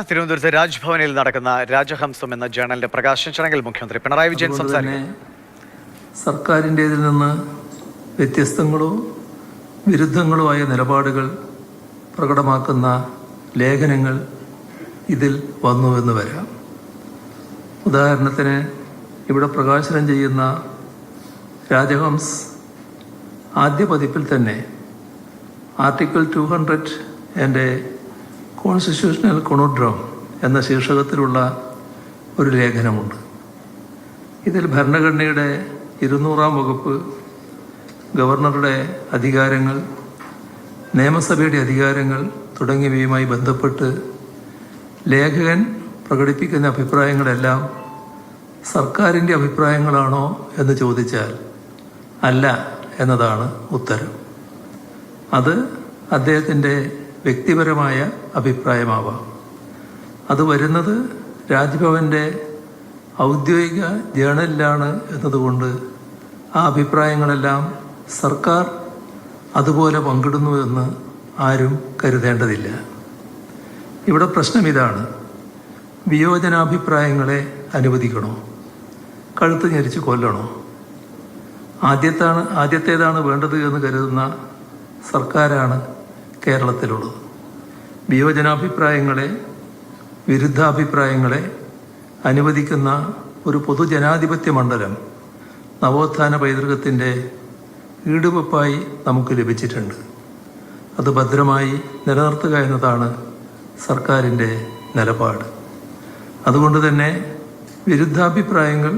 തിരുവനന്തപുരത്ത് രാജ്ഭവനിൽ നടക്കുന്ന രാജഹംസം എന്ന ജേണലിന്റെ പ്രകാശന ചടങ്ങിൽ മുഖ്യമന്ത്രി പിണറായി വിജയൻ സംസാരിച്ചു. സർക്കാരിൻ്റെതിൽ നിന്ന് വ്യത്യസ്തങ്ങളോ വിരുദ്ധങ്ങളോ ആയ നിലപാടുകൾ പ്രകടമാക്കുന്ന ലേഖനങ്ങൾ ഇതിൽ വന്നുവെന്ന് വരാം. ഉദാഹരണത്തിന് ഇവിടെ പ്രകാശനം ചെയ്യുന്ന രാജഹംസ് ആദ്യ പതിപ്പിൽ തന്നെ ആർട്ടിക്കിൾ 200 എൻ്റെ കോൺസ്റ്റിറ്റ്യൂഷണൽ കൊണോഡ്രം എന്ന ശീർഷകത്തിലുള്ള ഒരു ലേഖനമുണ്ട്. ഇതിൽ ഭരണഘടനയുടെ 200-ാം വകുപ്പ്, ഗവർണറുടെ അധികാരങ്ങൾ, നിയമസഭയുടെ അധികാരങ്ങൾ തുടങ്ങിയവയുമായി ബന്ധപ്പെട്ട് ലേഖകൻ പ്രകടിപ്പിക്കുന്ന അഭിപ്രായങ്ങളെല്ലാം സർക്കാരിൻ്റെ അഭിപ്രായങ്ങളാണോ എന്ന് ചോദിച്ചാൽ അല്ല എന്നതാണ് ഉത്തരം. അത് അദ്ദേഹത്തിൻ്റെ വ്യക്തിപരമായ അഭിപ്രായമാവാം. അത് വരുന്നത് രാജ്ഭവൻ്റെ ഔദ്യോഗിക ജേണലിലാണ് എന്നതുകൊണ്ട് ആ അഭിപ്രായങ്ങളെല്ലാം സർക്കാർ അതുപോലെ പങ്കിടുന്നുവെന്ന് ആരും കരുതേണ്ടതില്ല. ഇവിടെ പ്രശ്നം ഇതാണ്: വിയോജനാഭിപ്രായങ്ങളെ അനുവദിക്കണോ, കഴുത്ത് ഞെരിച്ച് കൊല്ലണോ? ആദ്യത്തേതാണ് വേണ്ടത് എന്ന് കരുതുന്ന സർക്കാരാണ് കേരളത്തിലുള്ളത്. വിയോജനാഭിപ്രായങ്ങളെ, വിരുദ്ധാഭിപ്രായങ്ങളെ അനുവദിക്കുന്ന ഒരു പൊതുജനാധിപത്യ മണ്ഡലം നവോത്ഥാന പൈതൃകത്തിൻ്റെ ഈടുവെപ്പായി നമുക്ക് ലഭിച്ചിട്ടുണ്ട്. അത് ഭദ്രമായി നിലനിർത്തുക എന്നതാണ് സർക്കാരിൻ്റെ നിലപാട്. അതുകൊണ്ട് തന്നെ വിരുദ്ധാഭിപ്രായങ്ങൾ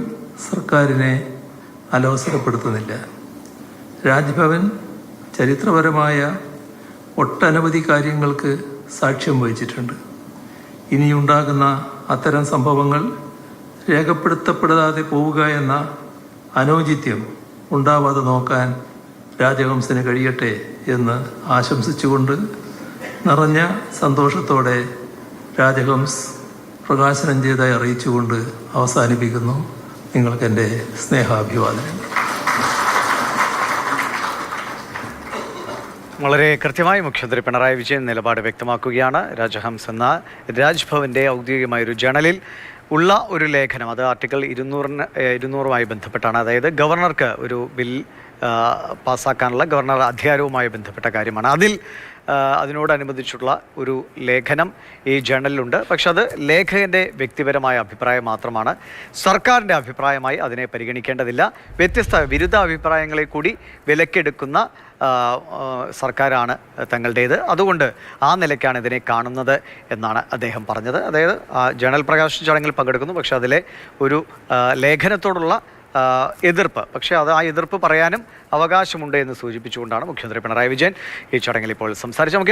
സർക്കാരിനെ അലോസരപ്പെടുത്തുന്നില്ല. രാജ്ഭവൻ ചരിത്രപരമായ ഒട്ടനവധി കാര്യങ്ങൾക്ക് സാക്ഷ്യം വഹിച്ചിട്ടുണ്ട്. ഇനിയുണ്ടാകുന്ന അത്തരം സംഭവങ്ങൾ രേഖപ്പെടുത്തപ്പെടാതെ പോവുക എന്ന അനൗചിത്യം ഉണ്ടാവാതെ നോക്കാൻ രാജഹംസിന് കഴിയട്ടെ എന്ന് ആശംസിച്ചുകൊണ്ട് നിറഞ്ഞ സന്തോഷത്തോടെ രാജഹംസ് പ്രകാശനം ചെയ്തായി അറിയിച്ചുകൊണ്ട് അവസാനിപ്പിക്കുന്നു. നിങ്ങൾക്ക് എൻ്റെ സ്നേഹാഭിവാദനങ്ങൾ. വളരെ കൃത്യമായി മുഖ്യമന്ത്രി പിണറായി വിജയൻ നിലപാട് വ്യക്തമാക്കുകയാണ്. രാജഹംസ് എന്ന രാജ്ഭവൻ്റെ ഔദ്യോഗികമായൊരു ജേണലിൽ ഉള്ള ഒരു ലേഖനം, അത് ആർട്ടിക്കിൾ 200-മായി ബന്ധപ്പെട്ടാണ്. അതായത് ഗവർണർക്ക് ഒരു ബിൽ പാസ്സാക്കാനുള്ള ഗവർണർ അധികാരവുമായി ബന്ധപ്പെട്ട കാര്യമാണ്. അതിനോടനുബന്ധിച്ചുള്ള ഒരു ലേഖനം ഈ ജേണലിലുണ്ട്. പക്ഷെ അത് ലേഖകൻ്റെ വ്യക്തിപരമായ അഭിപ്രായം മാത്രമാണ്. സർക്കാരിൻ്റെ അഭിപ്രായമായി അതിനെ പരിഗണിക്കേണ്ടതില്ല. വ്യത്യസ്ത വിരുദ്ധ അഭിപ്രായങ്ങളെ കൂടി വിലക്കെടുക്കുന്ന സർക്കാരാണ് തങ്ങളുടേത്. അതുകൊണ്ട് ആ നിലയ്ക്കാണ് ഇതിനെ കാണുന്നത് എന്നാണ് അദ്ദേഹം പറഞ്ഞത്. അതായത് ജേണൽ പ്രകാശന ചടങ്ങിൽ പങ്കെടുക്കുന്നു, പക്ഷെ അതിലെ ഒരു ലേഖനത്തോടുള്ള എതിർപ്പ്, പക്ഷേ ആ എതിർപ്പ് പറയാനും അവകാശമുണ്ട് എന്ന് സൂചിപ്പിച്ചുകൊണ്ടാണ് മുഖ്യമന്ത്രി പിണറായി വിജയൻ ഈ ചടങ്ങിൽ ഇപ്പോൾ സംസാരിച്ചത്.